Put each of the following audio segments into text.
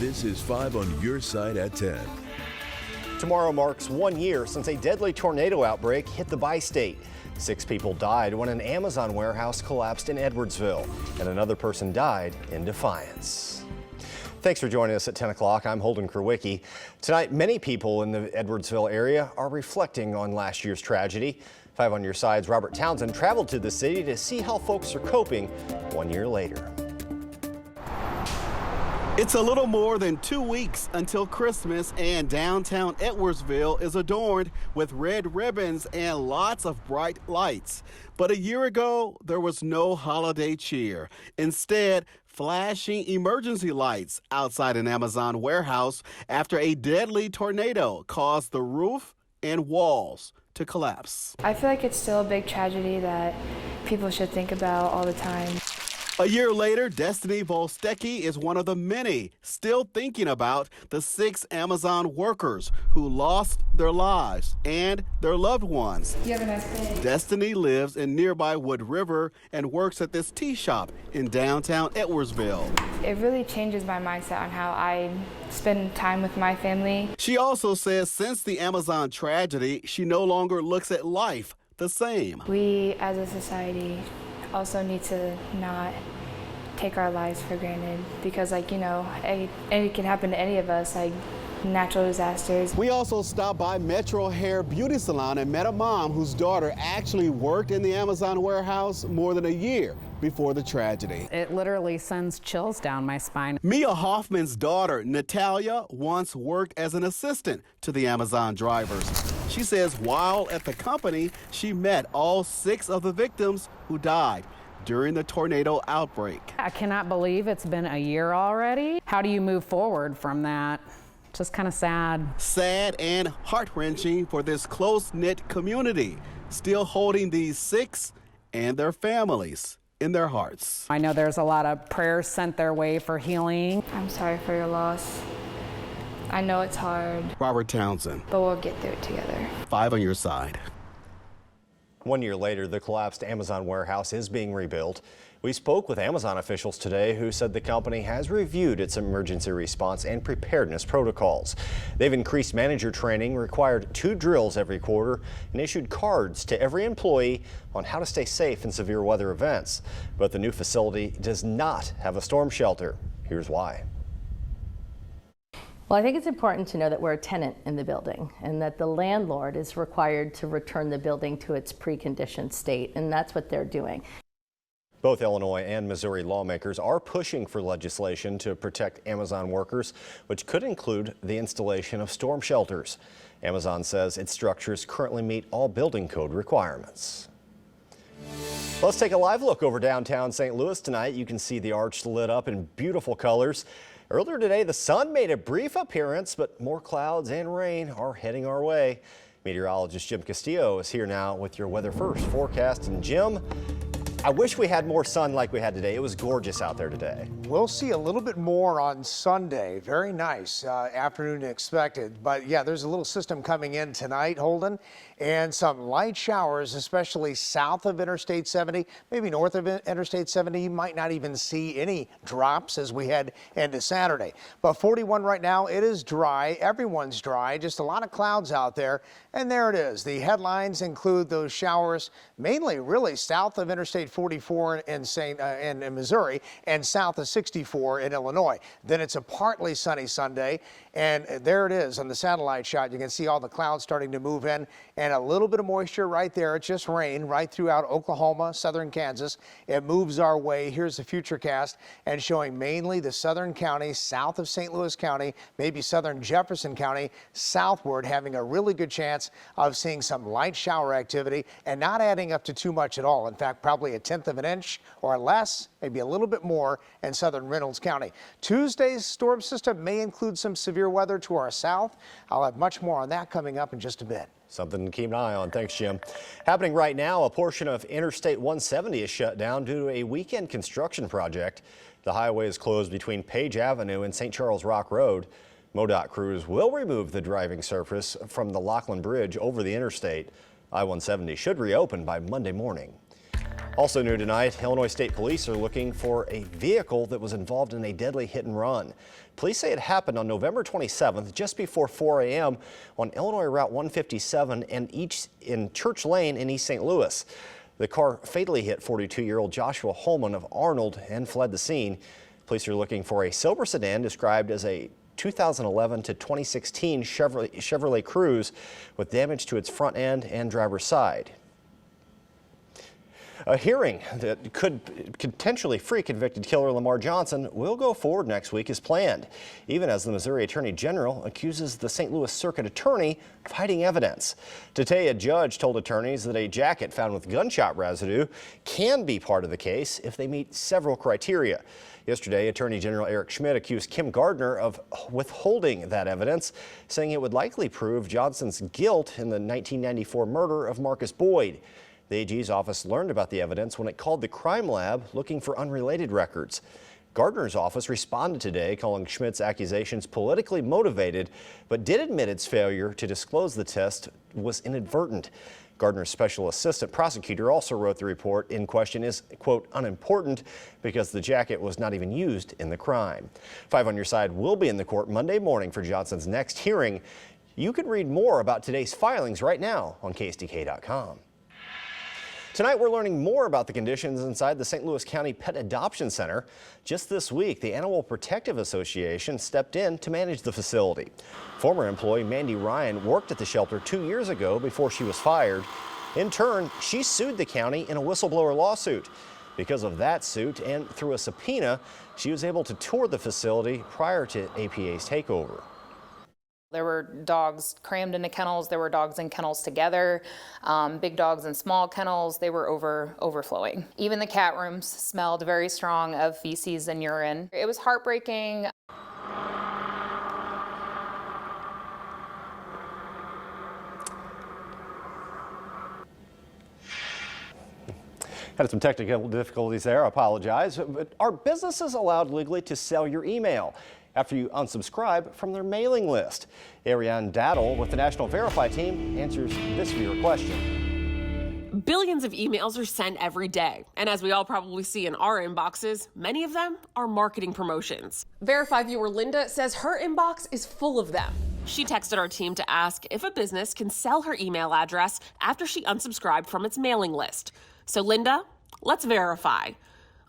This is 5 on your side at 10. Tomorrow marks 1 year since a deadly tornado outbreak hit the bi-state. 6 people died when an Amazon warehouse collapsed in Edwardsville, and another person died in Defiance. Thanks for joining us at 10 o'clock. I'm Holden Krewicki. Tonight, many people in the Edwardsville area are reflecting on last year's tragedy. 5 on your side's Robert Townsend traveled to the city to see how folks are coping 1 year later. It's a little more than 2 weeks until Christmas, and downtown Edwardsville is adorned with red ribbons and lots of bright lights. But a year ago, there was no holiday cheer. Instead, flashing emergency lights outside an Amazon warehouse after a deadly tornado caused the roof and walls to collapse. I feel like it's still a big tragedy that people should think about all the time. A year later, Destiny Volstecki is one of the many still thinking about the 6 Amazon workers who lost their lives and their loved ones. You have a nice day. Destiny lives in nearby Wood River and works at this tea shop in downtown Edwardsville. It really changes my mindset on how I spend time with my family. She also says since the Amazon tragedy, she no longer looks at life the same. We, as a society, also need to not take our lives for granted because, like, you know, it can happen to any of us, like natural disasters. We also stopped by Metro Hair Beauty Salon and met a mom whose daughter actually worked in the Amazon warehouse more than a year before the tragedy. It literally sends chills down my spine. Mia Hoffman's daughter, Natalia, once worked as an assistant to the Amazon drivers. She says while at the company, she met all 6 of the victims who died during the tornado outbreak. I cannot believe it's been a year already. How do you move forward from that? Just kind of sad. Sad and heart-wrenching for this close-knit community, still holding these 6 and their families in their hearts. I know there's a lot of prayers sent their way for healing. I'm sorry for your loss. I know it's hard. Robert Townsend. But we'll get through it together. 5 on your side. 1 year later, the collapsed Amazon warehouse is being rebuilt. We spoke with Amazon officials today who said the company has reviewed its emergency response and preparedness protocols. They've increased manager training, required 2 drills every quarter, and issued cards to every employee on how to stay safe in severe weather events. But the new facility does not have a storm shelter. Here's why. Well, I think it's important to know that we're a tenant in the building and that the landlord is required to return the building to its preconditioned state, and that's what they're doing. Both Illinois and Missouri lawmakers are pushing for legislation to protect Amazon workers, which could include the installation of storm shelters. Amazon says its structures currently meet all building code requirements. Let's take a live look over downtown St. Louis tonight. You can see the arch lit up in beautiful colors. Earlier today, the sun made a brief appearance, but more clouds and rain are heading our way. Meteorologist Jim Castillo is here now with your Weather First forecast. And Jim, I wish we had more sun like we had today. It was gorgeous out there today. We'll see a little bit more on Sunday. Very nice afternoon expected. But yeah, there's a little system coming in tonight, Holden, and some light showers, especially south of Interstate 70, maybe north of Interstate 70. You might not even see any drops as we head into Saturday. But 41 right now, it is dry. Everyone's dry. Just a lot of clouds out there. And there it is. The headlines include those showers mainly really south of Interstate 44 in Missouri and south of 64 in Illinois. Then it's a partly sunny Sunday, and there it is on the satellite shot. You can see all the clouds starting to move in and a little bit of moisture right there. It's just rain right throughout Oklahoma, southern Kansas. It moves our way. Here's the futurecast and showing mainly the southern counties south of St. Louis County, maybe southern Jefferson County southward, having a really good chance of seeing some light shower activity and not adding up to too much at all. In fact, probably a 1/10 of an inch or less, maybe a little bit more in southern Reynolds County. Tuesday's storm system may include some severe weather to our south. I'll have much more on that coming up in just a bit. Something to keep an eye on. Thanks, Jim. Happening right now, a portion of Interstate 170 is shut down due to a weekend construction project. The highway is closed between Page Avenue and St. Charles Rock Road. MoDOT crews will remove the driving surface from the Lockland Bridge over the interstate. I-170 should reopen by Monday morning. Also new tonight, Illinois State Police are looking for a vehicle that was involved in a deadly hit and run. Police say it happened on November 27th, just before 4 a.m. on Illinois Route 157 and in Church Lane in East St. Louis. The car fatally hit 42-year-old Joshua Holman of Arnold and fled the scene. Police are looking for a silver sedan described as a 2011 to 2016 Chevrolet Cruze with damage to its front end and driver's side. A hearing that could potentially free convicted killer Lamar Johnson will go forward next week as planned, even as the Missouri Attorney General accuses the St. Louis Circuit Attorney of hiding evidence. Today, a judge told attorneys that a jacket found with gunshot residue can be part of the case if they meet several criteria. Yesterday, Attorney General Eric Schmidt accused Kim Gardner of withholding that evidence, saying it would likely prove Johnson's guilt in the 1994 murder of Marcus Boyd. The AG's office learned about the evidence when it called the crime lab looking for unrelated records. Gardner's office responded today, calling Schmidt's accusations politically motivated, but did admit its failure to disclose the test was inadvertent. Gardner's special assistant prosecutor also wrote the report in question is, quote, unimportant because the jacket was not even used in the crime. 5 on Your Side will be in the court Monday morning for Johnson's next hearing. You can read more about today's filings right now on KSDK.com. Tonight, we're learning more about the conditions inside the St. Louis County Pet Adoption Center. Just this week, the Animal Protective Association stepped in to manage the facility. Former employee Mandy Ryan worked at the shelter 2 years ago before she was fired. In turn, she sued the county in a whistleblower lawsuit. Because of that suit and through a subpoena, she was able to tour the facility prior to APA's takeover. There were dogs crammed into kennels. There were dogs in kennels together, big dogs in small kennels. They were overflowing. Even the cat rooms smelled very strong of feces and urine. It was heartbreaking. Had some technical difficulties there. I apologize. But are businesses allowed legally to sell your email after you unsubscribe from their mailing list? Ariane Daddle with the National Verify team answers this viewer question. Billions of emails are sent every day, and as we all probably see in our inboxes, many of them are marketing promotions. Verify viewer Linda says her inbox is full of them. She texted our team to ask if a business can sell her email address after she unsubscribed from its mailing list. So Linda, let's verify.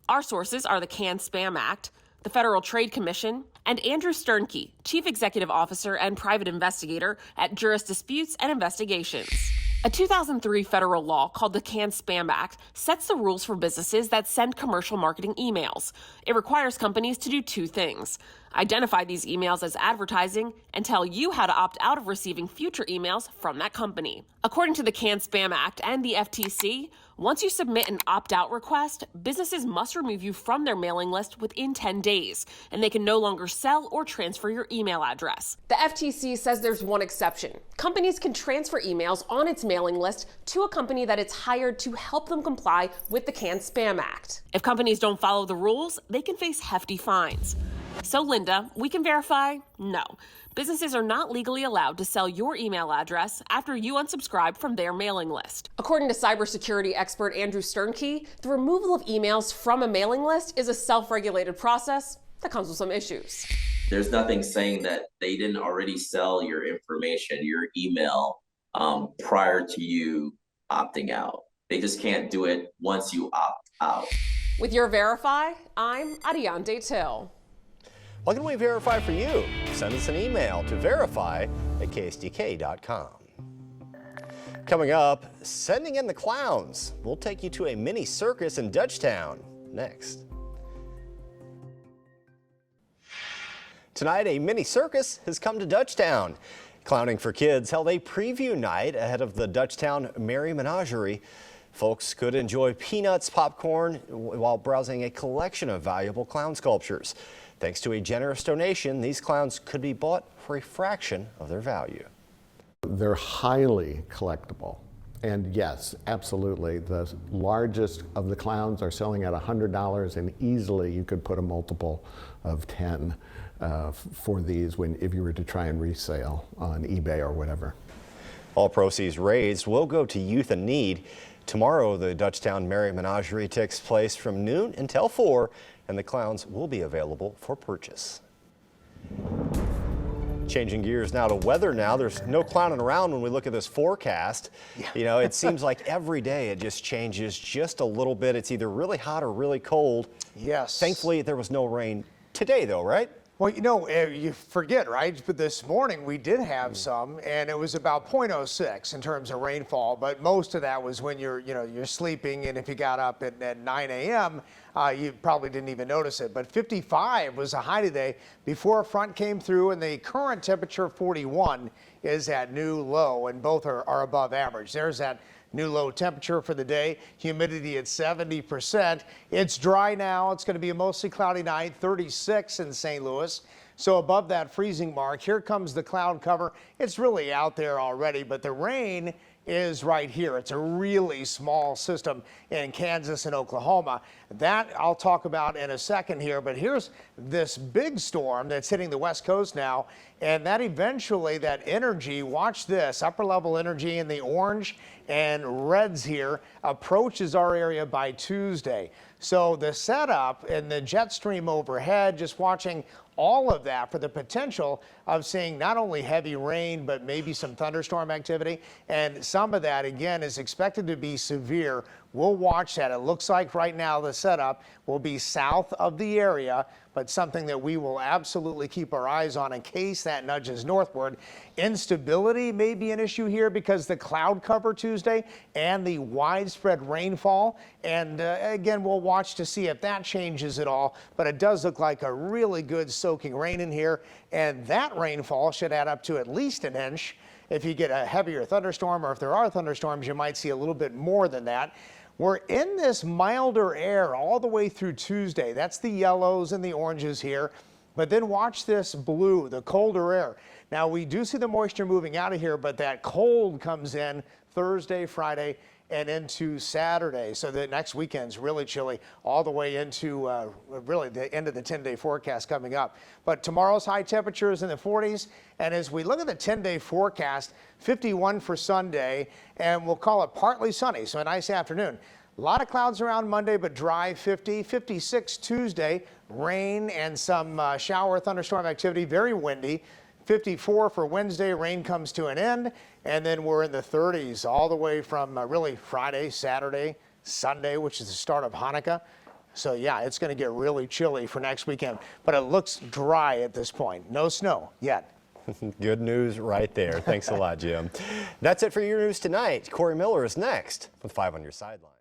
Our sources are the CAN-SPAM Act, the Federal Trade Commission, and Andrew Sternke, Chief Executive Officer and Private Investigator at Juris Disputes and Investigations. A 2003 federal law called the CAN-SPAM Act sets the rules for businesses that send commercial marketing emails. It requires companies to do two things: identify these emails as advertising and tell you how to opt out of receiving future emails from that company. According to the CAN-SPAM Act and the FTC, once you submit an opt-out request, businesses must remove you from their mailing list within 10 days, and they can no longer sell or transfer your email address. The FTC says there's one exception. Companies can transfer emails on its mailing list to a company that it's hired to help them comply with the CAN-SPAM Act. If companies don't follow the rules, they can face hefty fines. So Linda, we can verify, no. Businesses are not legally allowed to sell your email address after you unsubscribe from their mailing list. According to cybersecurity expert Andrew Sternke, the removal of emails from a mailing list is a self-regulated process that comes with some issues. There's nothing saying that they didn't already sell your information, your email, prior to you opting out. They just can't do it once you opt out. With your Verify, I'm Adiante Till. What can we verify for you? Send us an email to verify@ksdk.com. Coming up, sending in the clowns. We'll take you to a mini circus in Dutchtown next. Tonight, a mini circus has come to Dutchtown. Clowning for Kids held a preview night ahead of the Dutchtown Merry Menagerie. Folks could enjoy peanuts, popcorn, while browsing a collection of valuable clown sculptures. Thanks to a generous donation, these clowns could be bought for a fraction of their value. They're highly collectible. And yes, absolutely, the largest of the clowns are selling at $100, and easily you could put a multiple of 10 for these if you were to try and resale on eBay or whatever. All proceeds raised will go to youth in need. Tomorrow, the Dutchtown Merry Menagerie takes place from noon until 4, and the clowns will be available for purchase. Changing gears now to weather now. There's no clowning around when we look at this forecast. You know, it seems like every day it just changes just a little bit. It's either really hot or really cold. Yes. Thankfully, there was no rain today, though, right? Well, you know, you forget, right? But this morning we did have some, and it was about 0.06 in terms of rainfall. But most of that was when you're sleeping, and if you got up at 9 a.m., you probably didn't even notice it. But 55 was a high today before a front came through, and the current temperature 41 is at new low, and both are above average. There's that new low temperature for the day. Humidity at 70%. It's dry now. It's going to be a mostly cloudy night, 36 in St. Louis. So above that freezing mark. Here comes the cloud cover. It's really out there already, but the rain is right here. It's a really small system in Kansas and Oklahoma. That I'll talk about in a second here, but here's this big storm that's hitting the West Coast now, and that eventually, that energy, watch this, upper level energy in the orange and reds here, approaches our area by Tuesday. So the setup and the jet stream overhead, just watching all of that for the potential of seeing not only heavy rain, but maybe some thunderstorm activity. And some of that, again, is expected to be severe. We'll watch that. It looks like right now the setup will be south of the area, but something that we will absolutely keep our eyes on in case that nudges northward. Instability may be an issue here because the cloud cover Tuesday and the widespread rainfall. And again, we'll watch to see if that changes at all. But it does look like a really good soaking rain in here. And that rainfall should add up to at least an inch. If you get a heavier thunderstorm, or if there are thunderstorms, you might see a little bit more than that. We're in this milder air all the way through Tuesday. That's the yellows and the oranges here. But then watch this blue, the colder air. Now, we do see the moisture moving out of here, but that cold comes in Thursday, Friday, and into Saturday. So the next weekend's really chilly all the way into really the end of the 10-day forecast coming up. But tomorrow's high temperature is in the 40s. And as we look at the 10-day forecast, 51 for Sunday, and we'll call it partly sunny, so a nice afternoon. A lot of clouds around Monday, but dry 50, 56 Tuesday, rain and some shower thunderstorm activity, very windy. 54 for Wednesday, rain comes to an end, and then we're in the 30s all the way from really Friday, Saturday, Sunday, which is the start of Hanukkah. So yeah, it's going to get really chilly for next weekend, but it looks dry at this point. No snow yet. Good news right there. Thanks a lot, Jim. That's it for your news tonight. Corey Miller is next with 5 on your sideline.